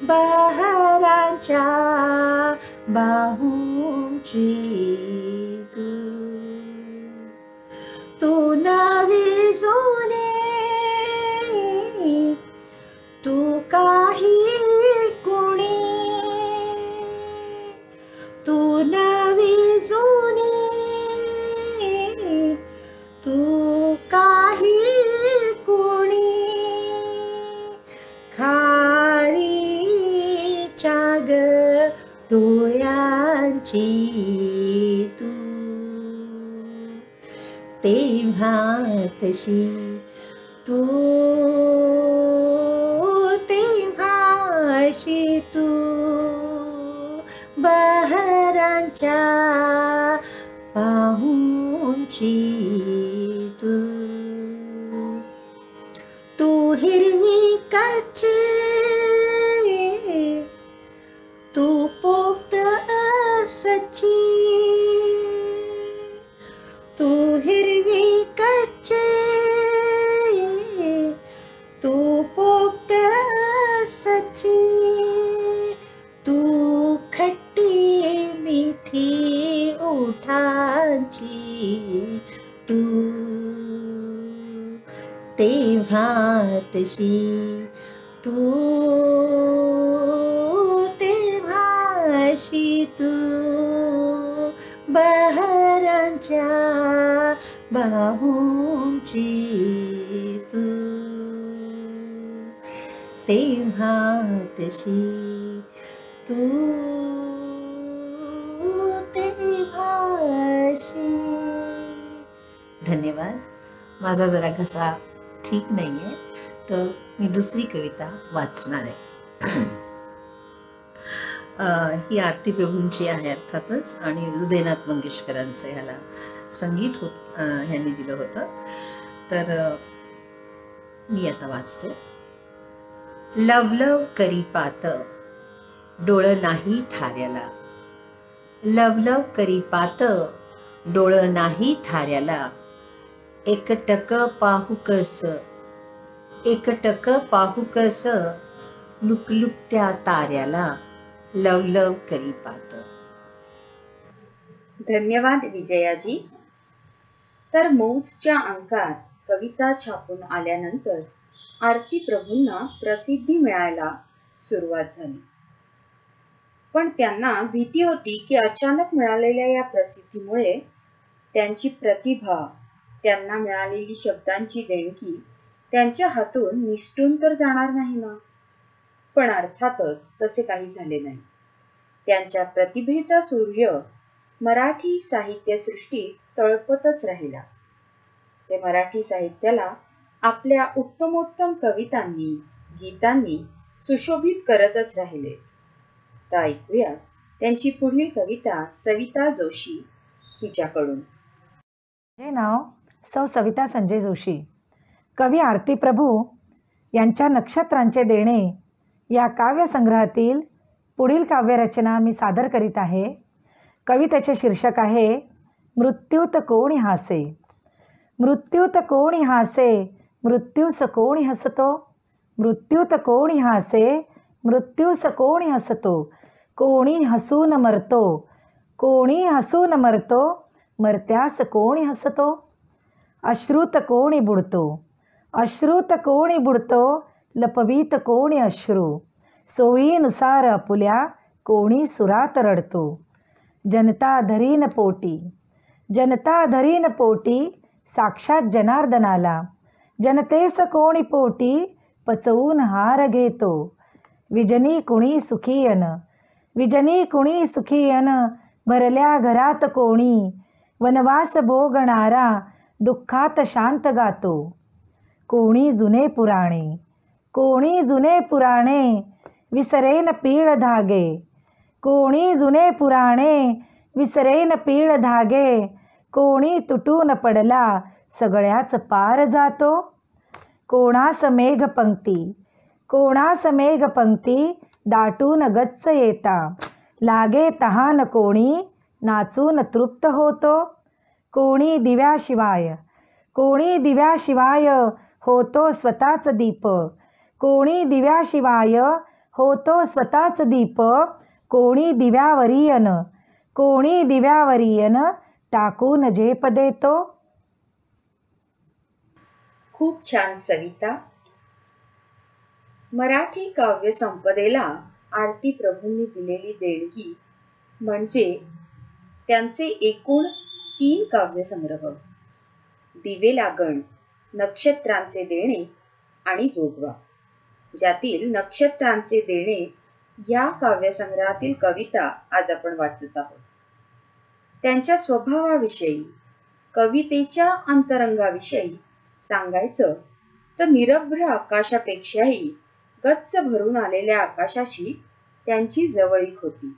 बहरांच्या बाहूंची तू नवी जुनी तू काही कुणी तू नवी जुनी तू काही कुणी खारीच्या ग डोळ्यांची तू तेव्हा तशी तू तेव्हाशी तू बहरांच्या पाहूंची तू हिरवी कच्ची तू पोक्त सच्ची तू हिरवी कच्ची तू पोक्त सच्ची तू खट्टी मिठी ओठांची तू तेव्हा तशी तू तेव्हाशी तू बहरांच्या बाहूंची तू तेव्हा तशी तू तेव्हाशी. धन्यवाद. माझा जरा घसा ठीक नाही आहे तर मी दुसरी कविता वाचणार आहे. ही आरती प्रभूंची आहे अर्थातच आणि हृदयनाथ मंगेशकरांचं ह्याला संगीत ह्यांनी दिलं होतं. तर मी आता वाचते. लवलव करी पात डोळं नाही थाऱ्याला लवलव करी पात डोळं नाही थाऱ्याला एकटक पाहुकस एकटक पाहुकस लुकलुकत्या ताऱ्याला लवलव करी पात. धन्यवाद विजयाजी. तर मौजच्या अंकात कविता छापून आल्यानंतर आरती प्रभूंना प्रसिद्धी मिळायला सुरुवात झाली. पण त्यांना भीती होती की अचानक मिळालेल्या या प्रसिद्धीमुळे त्यांची प्रतिभा, त्यांना मिळालेली शब्दांची देणगी त्यांच्या हातून निसटून तर जाणार नाही ना. पण अर्थातच तसे काही झाले नाही. त्यांच्या प्रतिभेचा सूर्य मराठी साहित्यसृष्टीत तळपतच राहिला. ते मराठी साहित्याला आपल्या उत्तमोत्तम कवितांनी, गीतांनी सुशोभित करतच राहिले. तर ऐकूया त्यांची पुढील कविता सविता जोशी हिच्याकडून. माझे नाव सौ सविता संजय जोशी. कवी आरती प्रभू यांच्या नक्षत्रांचे देणे या काव्यसंग्रहातील पुढील काव्यरचना मी सादर करीत आहे. कवितेचे शीर्षक आहे मृत्यूत कोणी हासे. मृत्यूत कोणी हासे मृत्यूस कोणी हसतो. मृत्यूत कोणी हासे मृत्यूस कोणी हसतो. कोणी हसून मरतो कोणी हसून मरतो. मरत्यास कोणी हसतो. अश्रुत कोणी बुडतो अश्रुत कोणी बुडतो. लपवीत कोणी अश्रू. सोयीनुसार आपुल्या कोणी सुरात रडतो. जनता धरीन पोटी जनता धरीन पोटी साक्षात जनार्दनाला. जनतेस कोणी पोटी पचवून हार घेतो. विजनी कुणी सुखीयन विजनी कुणी सुखीयन. भरल्या घरात कोणी वनवास भोगणारा दुःखात शांत गातो. कोणी जुने पुराणे कोणी जुने पुराणे विसरेन पीळ धागे. कोणी जुने पुराणे विसरेन पीळ धागे. कोणी तुटून पडला सगळ्याच पार जातो. कोणास मेघ पंक्ती कोणास मेघ पंक्ती दाटून गच्च येता. लागे तहान कोणी नाचून तृप्त होतो. कोणी दिव्याशिवाय होतो स्वतःच दीप. कोणी दिव्याशिवाय होतो स्वतःच दीप, कोणी दिव्यावरीयन, कोणी दिव्यावरीयन टाकून झेप देतो. खूप छान सविता. मराठी काव्य संपदेला आरती प्रभूंनी दिलेली देणगी म्हणजे त्यांचे एकूण 3 काव्यसंग्रह, दिवे लागण, नक्षत्रांचे देणे आणि जोगवा, ज्यातील नक्षत्रांचे देणे या काव्यसंग्रहातील कविता आज आपण वाचत आहोत. त्यांच्या स्वभावाविषयी, कवितेच्या अंतरंगाविषयी सांगायचं तर निरभ्र आकाशापेक्षाही गच्च भरून आलेल्या आकाशाशी त्यांची जवळीक होती.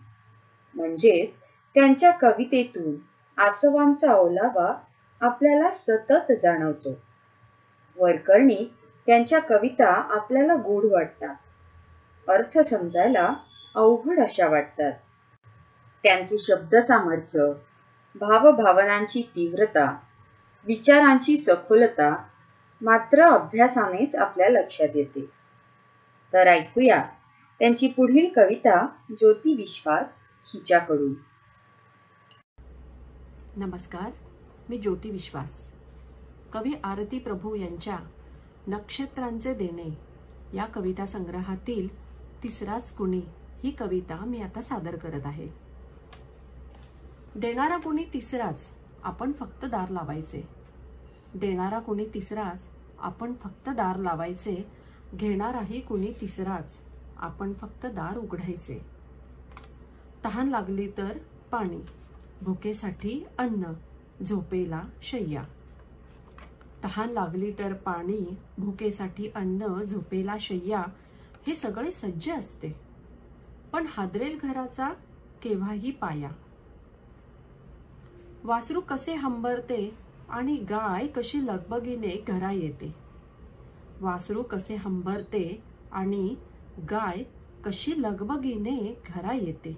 म्हणजेच त्यांच्या कवितेतून आसवांचा ओलावा आपल्याला सतत जाणवतो. वरकरणी त्यांच्या कविता आपल्याला गूढ वाटतात, अर्थ समजायला अवघड अशा वाटतात. त्यांचे शब्द सामर्थ्य, भावभावनांची तीव्रता, विचारांची सखोलता मात्र अभ्यासानेच आपल्या लक्षात येते. तर ऐकूया त्यांची पुढील कविता ज्योती विश्वास हिच्याकडून. नमस्कार, मी ज्योती विश्वास. कवी आरती प्रभू यांच्या नक्षत्रांचे देणे या कविता संग्रहातील तिसराच कुणी ही कविता मी आता सादर करत आहे. देणारा कुणी तिसराच, आपण फक्त दार लावायचे. देणारा कुणी तिसराच, आपण फक्त दार लावायचे. घेणाराही कुणी तिसराच, आपण फक्त दार उघडायचे. तहान लागली तर पाणी, भुकेसाठी अन्न, झोपेला शय्या. तहान लागली तर पाणी, भुकेसाठी अन्न, झोपेला शय्या, हे सगळे सज्ज असते. पण हादरेल घराचा केव्हाही पाया. वासरू कसे हंबरते आणि गाय कशी लगबगीने घरा येते. वासरू कसे हंबरते आणि गाय कशी लगबगीने घरा येते.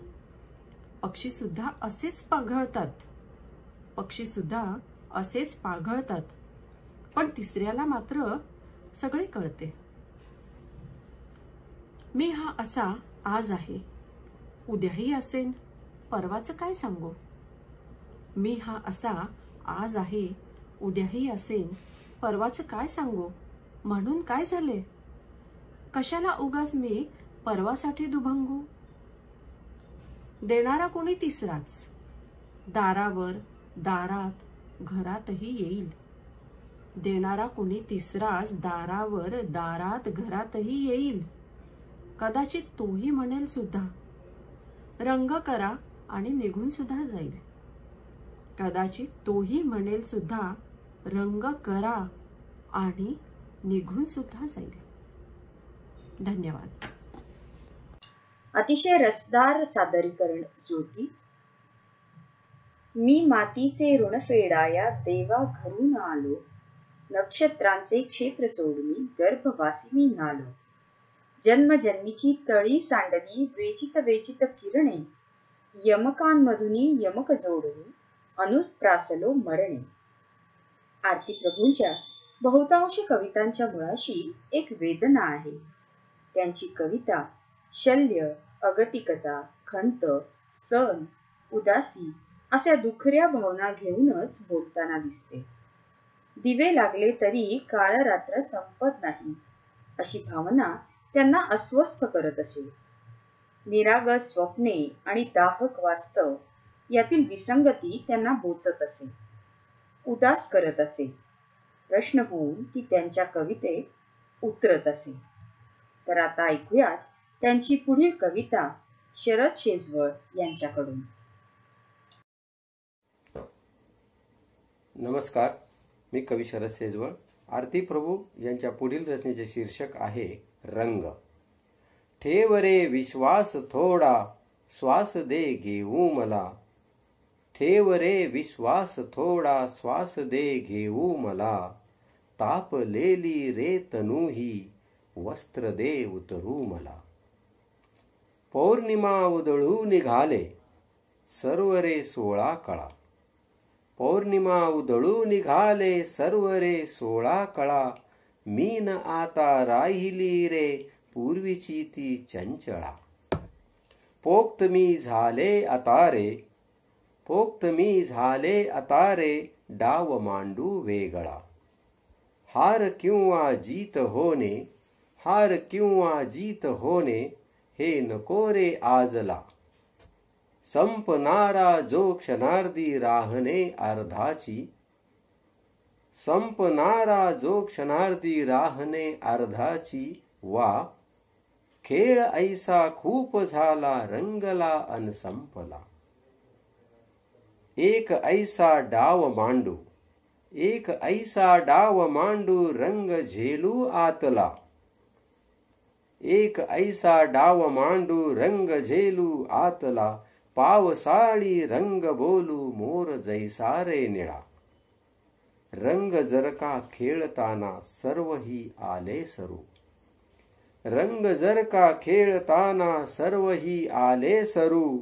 पक्षी सुद्धा असेच पाघळतात. पक्षी सुद्धा असेच पाघळतात. पण तिसऱ्याला मात्र सगळे कळते. मी हा असा आज आहे, उद्याही असेन, परवाचं काय सांगू. मी हा असा आज आहे, उद्याही असेन, परवाचं काय सांगू. म्हणून काय झाले, कशाला उगाच मी परवासाठी दुभंगू. देणारा कोणी तिसराच, दारावर दारात घरातही येईल. देणारा कोणी तिसराच, दारावर दारात घरातही येईल. कदाचित तोही म्हणेल सुद्धा, रंग करा आणि निघून सुद्धा जाईल. कदाचित तोही म्हणेल सुद्धा, रंग करा आणि निघून सुद्धा जाईल. धन्यवाद. अतिशय रसदार सादरीकरण ज्योती. मी मातीचे ऋण फेडाया देवा घरून आलो. नक्षत्रांचे क्षेत्र सोडून गर्भवासी मी नालो. जन्मजन्मीची तळी सांडली वेचित वेचित किरणे. यमकांमधुनी यमक जोडणी अनुप्रासलो मरणे. आरती प्रभूंच्या बहुतांश कवितांच्या मुळाशी एक वेदना आहे. त्यांची कविता शल्य, अगतिकता, खंत, सन, उदासी अशा दुखऱ्या भावना घेऊनच बोलताना दिसते. दिवे लागले तरी काळ रात्र संपत नाही अशी भावना त्यांना अस्वस्थ करत असे. निरागस स्वप्ने आणि दाहक वास्तव यातील विसंगती त्यांना बोचत असे, उदास करत असे. प्रश्न होऊन ती त्यांच्या कवितेत उतरत असे. तर आता ऐकूयात त्यांची पुढील कविता शरद शेजवळ यांच्याकडून. नमस्कार, मी कवी शरद शेजवळ. आरती प्रभू यांच्या पुढील रचनेचे शीर्षक आहे रंग. ठेव रे विश्वास थोडा, श्वास दे घेऊ मला. ठेव रे विश्वास थोडा, श्वास दे घेऊ मला. तापलेली रे तनु ही, वस्त्र दे उतरू मला. पौर्णिमा उधळू निघाले, सर्व रे 16 कळा. पौर्णिमा उधळू निघाले, सर्व रे 16 कळा. मी न आता राहिली रे, पूर्वीची ती चंचळा. पोक्त मी झाले अतारे, पोक्त मी झाले अतारे, डाव मांडू वेगळा. हार किंवा जीत होणे, हार किंवा जीत होणे, हे नको रे आजला. संपणारा जो क्षणार्धी राहणे अर्धाची, संपणारा जो क्षणार्धी राहणे अर्धाची, वा खेळ ऐसा खूप झाला रंगला अन संपला. एक ऐसा डाव मांडू, एक ऐसा डाव मांडू, रंग झेलू आतला. एक ऐसा डाव मांडू, रंग झेलू आतला. पावसाळी रंग बोलू, मोर जैसा रे निळा. रंग जर का खेळताना सर्वही आले सरू, रंग जर का खेळताना सर्वही आले सरू.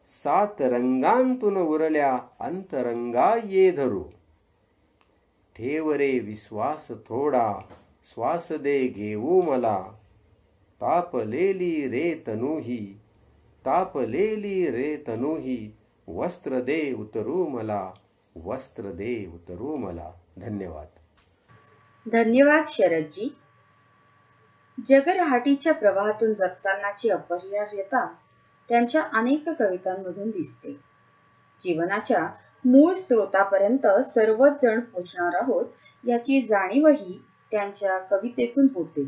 सात रंगांतून उरल्या अंतरंगा ये धरू. ठेव रे विश्वास थोडा, श्वास दे घेऊ मला. तापलेली रे तनुही, तापलेली रे तनुही, वस्त्र दे उतरू मला, वस्त्र दे उतरू मला. धन्यवाद. धन्यवाद शरदजी. जगरहाटीच्या प्रवाहातून जगतानाची अपरिहार्यता त्यांच्या अनेक कवितांमधून दिसते. जीवनाच्या मूळ स्रोतापर्यंत सर्वच जण पोचणार आहोत याची जाणीवही त्यांच्या कवितेतून होते.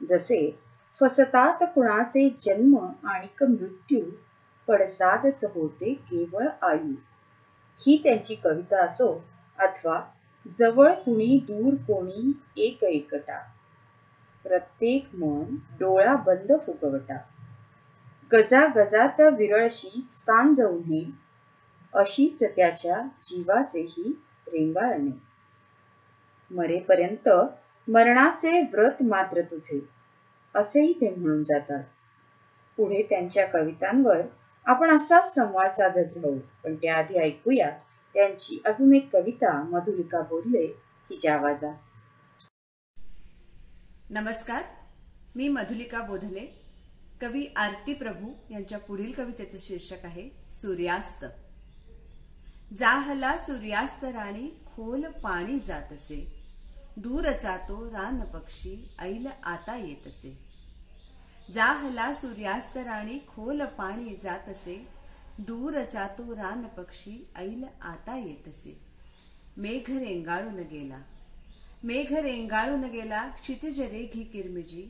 जसे फसतात कुणाचे जन्म आणिक मृत्यू, पडसादच होते केवळ आयु. ही त्यांची कविता असो अथवा जवळ कुणी दूर कोणी एक एकटा, प्रत्येक मन डोळा बंद फुगवटा. गजा गजात विरळशी सांज उन्हे, अशीच त्याच्या जीवाचेही रेंगाळणे. मरेपर्यंत मरणाचे व्रत मात्र तुझे, असेही ते म्हणून जातात. पुढे त्यांच्या कवितांवर आपण असाच संवाद साधत राहू, पण त्याआधी ऐकूया त्यांची अजून एक कविता मधुलिका बोधले हिच्या आवाजात. नमस्कार, मी मधुलिका बोधले. कवी आरती प्रभू यांच्या पुढील कवितेचे शीर्षक आहे सूर्यास्त. जाहला सूर्यास्त राणी खोल पाणी जात असे, दूर जातो रान पक्षी ऐल आता येत असे. जाहला सूर्यास्त राणी खोल पाणी जात असे, दूर जातो रान पक्षी ऐल आता येत असे. मेघ रेंगाळून गेला, मेघ रेंगाळून गेला, क्षितिज रेघी किरमिजी,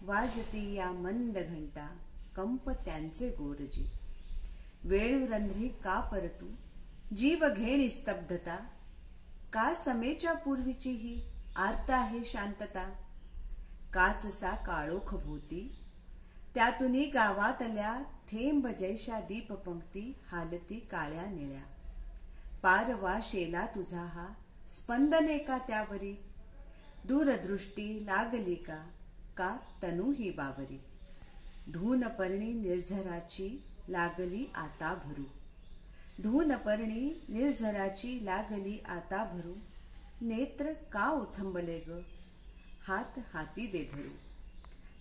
वाजती या मंद घंटा कंप त्यांचे गोरजी. वेळ रंध्री का परतू जीव घेणी स्तब्धता, का समेच्या पूर्वीची ही आर्त आहे शांतता. काचसा काळोख भोवती त्यातूनी गावातल्या थेंब जैशा दीप पंक्ती हालती काळ्या निळ्या. पारवा शेला तुझा हा स्पंदने का त्यावरी, दूरदृष्टी लागली का का तनु ही बावरी. धून पर्णी निर्झराची लागली आता भरू, धून पर्णी निर्झराची लागली आता भरू. नेत्र का उथंबले ग हात हाती दे धरू.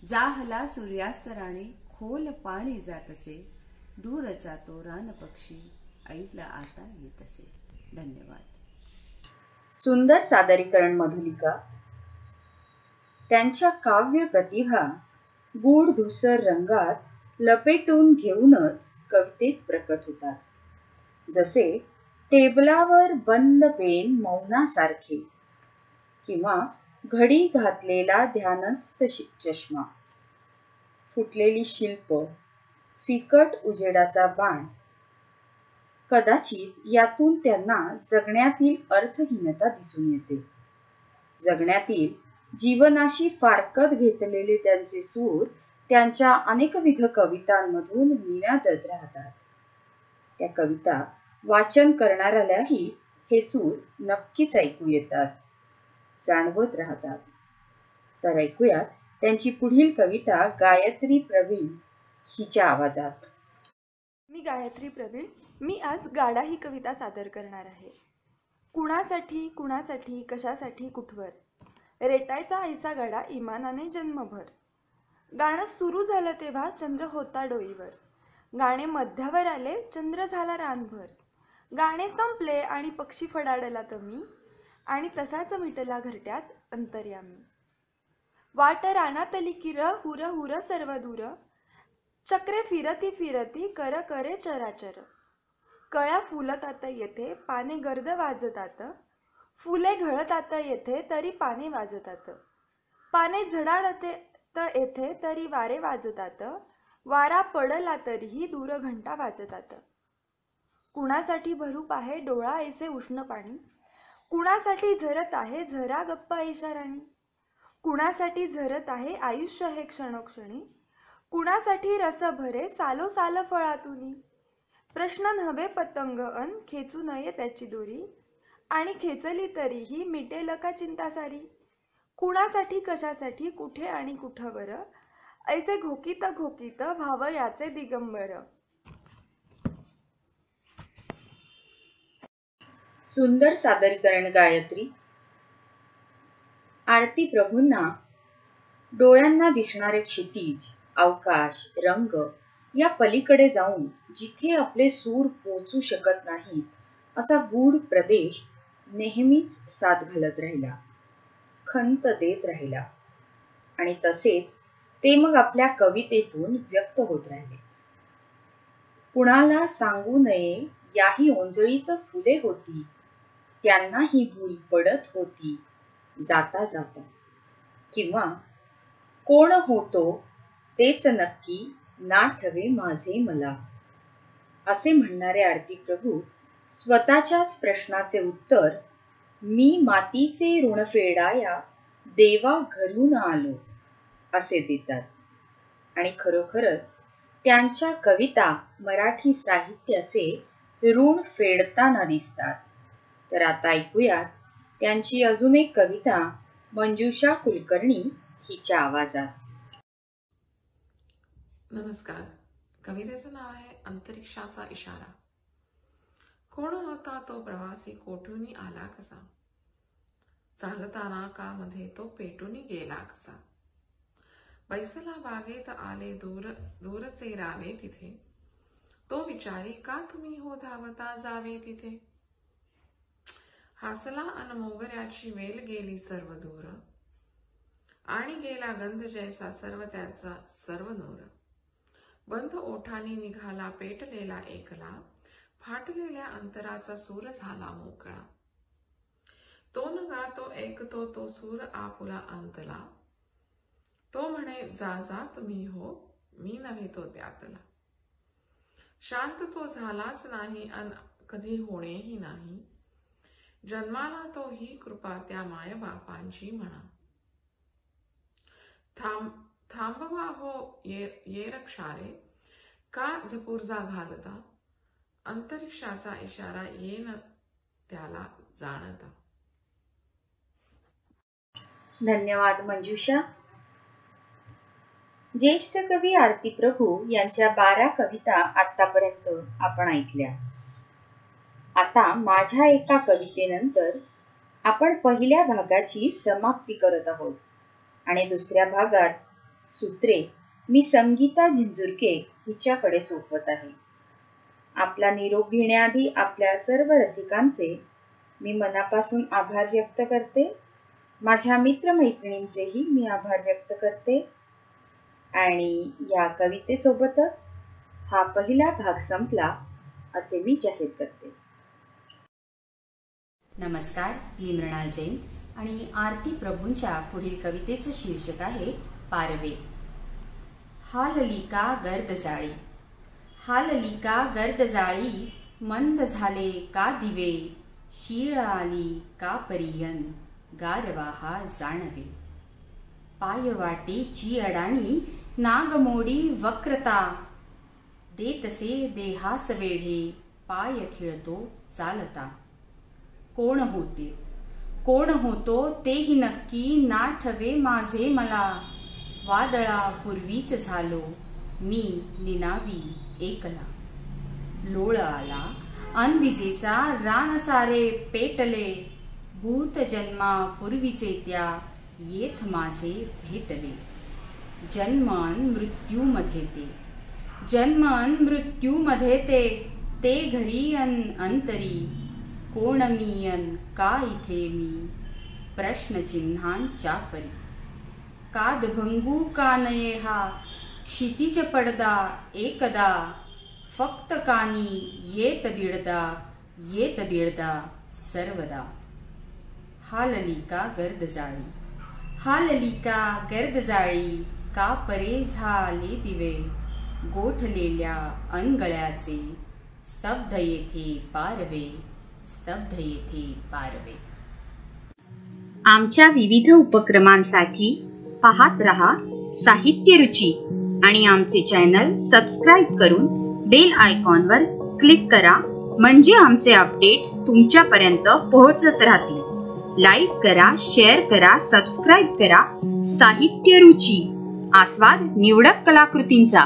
जाहला सूर्यास्त राणी खोल पाणी जात असे, दूर जातो रान पक्षी ऐला आता येत असे. धन्यवाद. सुंदर सादरीकरण मधुलिका. त्यांच्या काव्य प्रतिभा गूढ धुसर रंगात लपेटून घेऊनच कवितेत प्रकट होतात. जसे टेबलावर बंद पेन मौनासारखे, किंवा घडी घातलेला ध्यानस्थ चष्मा, फुटलेली शिल्प, फिकट उजेडाचा बाण. कदाचित यातून त्यांना जगण्यातील अर्थहीनता दिसून येते. जगण्यातील जीवनाशी फारकत घेतलेले त्यांचे सूर त्यांच्या अनेकविध कवितांमधून निनादत राहतात. त्या कविता वाचन करणाऱ्यालाही हे सूर नक्कीच ऐकू येतात, जाणवत राहतात. तर ऐकूयात त्यांची पुढील कविता गायत्री प्रवीण हिच्या आवाजात. मी गायत्री प्रवीण. मी आज गाडा ही कविता सादर करणार आहे. कुणासाठी कुणासाठी कशासाठी कुठवर, रेटायचा ऐसा गाडा इमानाने जन्मभर. गाणं सुरू झालं तेव्हा चंद्र होता डोईवर. गाणे मध्यावर आले, चंद्र झाला रानभर. गाणे संपले आणि पक्षी फडाडला तमी, आणि तसाच मिटला घरट्यात अंतर्यामी. वाट रानातली किर हुर हुर सर्व दूर, चक्रे फिरती फिरती कर करे चराचर. कळ्या फुलतात येथे पाने गर्द वाजतात, फुले घळतात येथे तरी पाने वाजतात. पाने झडाडते येथे तरी वारे वाजतात, वारा पडला तरीही दूर घंटा वाजतात. कुणासाठी भरूप आहे डोळा ऐसे उष्ण पाणी, कुणासाठी झरत आहे झरा गप्पा इशाराणी. कुणासाठी झरत आहे आयुष्य हे क्षणोक्षणी, कुणासाठी रस भरे सालो साल फळातुनी. प्रश्न नव्हे पतंग अन खेचू नये त्याची दोरी, आणि खेचली तरीही मिटेल का चिंता सारी. कुणासाठी कशासाठी कुठे आणि कुठवर, ऐसे घोकीत घोकीत व्हाव याचे दिगंबर. सुंदर सादरीकरण गायत्री. आरती प्रभूंना डोळ्यांना दिसणारे क्षितिज, अवकाश, रंग या पलीकडे जाऊन जिथे आपले सूर पोचू शकत नाहीत असा गूढ प्रदेश नेहमीच साथ घालत राहिला, खंत देत राहिला, आणि तसेच ते मग आपल्या कवितेतून व्यक्त होत राहिले. कुणाला सांगू नये याही ओंजळीत फुले होती, त्यांना ही भूल पडत होती जाता जाता. किंवा कोण होतो तेच नक्की नाठवे माझे मला, असे म्हणणारे आरती प्रभू स्वतःच्याच प्रश्नाचे उत्तर मी मातीचे ऋण फेडाया देवा घरून आलो असे देतात. आणि खरोखरच त्यांच्या कविता मराठी साहित्याचे ऋण फेडताना दिसतात. तर आता ऐकूयात त्यांची अजून एक कविता मंजुषा कुलकर्णी हिच्या आवाजात. नमस्कार. कवितेचं नाव आहे अंतरिक्षाचा इशारा. कोण होता तो प्रवासी, कोठून आला कसा, चालताना का मध्ये तो पेटून गेला कसा. बैसला बागेत आले दूरचे रावे तिथे, तो विचारी का तुम्ही हो धावता जावे तिथे. हसला अन मोगऱ्याची वेल गेली सर्व दूर, आणि गेला गंध जैसा सर्व त्याचा सर्व नूर. बंद ओठानी निघाला पेटलेला एकला, फाटलेल्या अंतराचा सूर झाला मोकळा. तो न गातो ऐकतो तो सूर आपुला अंतला, तो म्हणे जा जा तुम्ही हो, मी नव्हे तो त्यातला. शांत तो झालाच नाही अन कधी होणेही नाही, जन्माला तो ही कृपा त्या माय बापांची म्हणा. थांबवा हो येर क्षारे, का झपुर्जा घालता, अंतरिक्षाचा इशारा येन त्याला जाणता. धन्यवाद मंजुषा. ज्येष्ठ कवी आरती प्रभू यांच्या 12 कविता आतापर्यंत आपण ऐकल्या. आता माझ्या एका कवितेनंतर आपण पहिल्या भागाची समाप्ती करत आहोत, आणि दुसऱ्या भागात सूत्रे मी संगीता झिंजुरके हिच्याकडे सोपवत आहे. आपला निरोप घेण्याआधी आपल्या सर्व रसिकांचे मी मनापासून आभार व्यक्त करते. माझ्या मित्रमैत्रिणींचेही मी आभार व्यक्त करते. आणि या कवितेसोबतच हा पहिला भाग संपला असे मी जाहीर करते. नमस्कार, मी मृणाल जैन आणि आरती प्रभूंच्या पुढील कवितेचं शीर्षक आहे पारवे. हालली का गर्द जाळी, हालली का गर्द जाळी, मंद झाले का दिवे, शीळ आली का परियन, गारवा हा जाणवे. पायवाटेची अडाणी नागमोडी वक्रता, देतसे देहास वेढे, पाय खिळतो चालता. कोण होते कोण होतो तेही नक्की नाठवे माझे मला, वादळा पूर्वीच झालो मी निनावी एकला. लोळ आला अन विजेचा रान सारे पेटले, भूत जन्मा पूर्वीचे त्या येथ माझे भेटले. जन्मान मृत्यूमध्ये ते, जन्मान मृत्यूमध्ये ते घरी अंतरी, कोण मी का इथे मी, प्रश्नचिन्हांच्या परी. काद भंगू का नये हा क्षितिज पडदा एकदा, फक्त कानी येत दीडदा सर्वदा. हालली का गर्द जाळी, हालली का गर्द जाळी, का परे झाले दिवे, गोठलेल्या अनगळ्याचे, स्तब्ध येथे पारवे, स्तब्ध येथे पारवे. आमच्या विविध उपक्रमांसाठी पाहत रहा साहित्य रुची आणि आमचे चॅनल सबस्क्राईब करून बेल आयकॉनवर क्लिक करा, म्हणजे आमचे अपडेट्स तुमच्यापर्यंत पोहोचत राहतील. लाईक करा, शेअर करा, सबस्क्राईब करा. साहित्य रुची, आस्वाद निवडक कलाकृतींचा.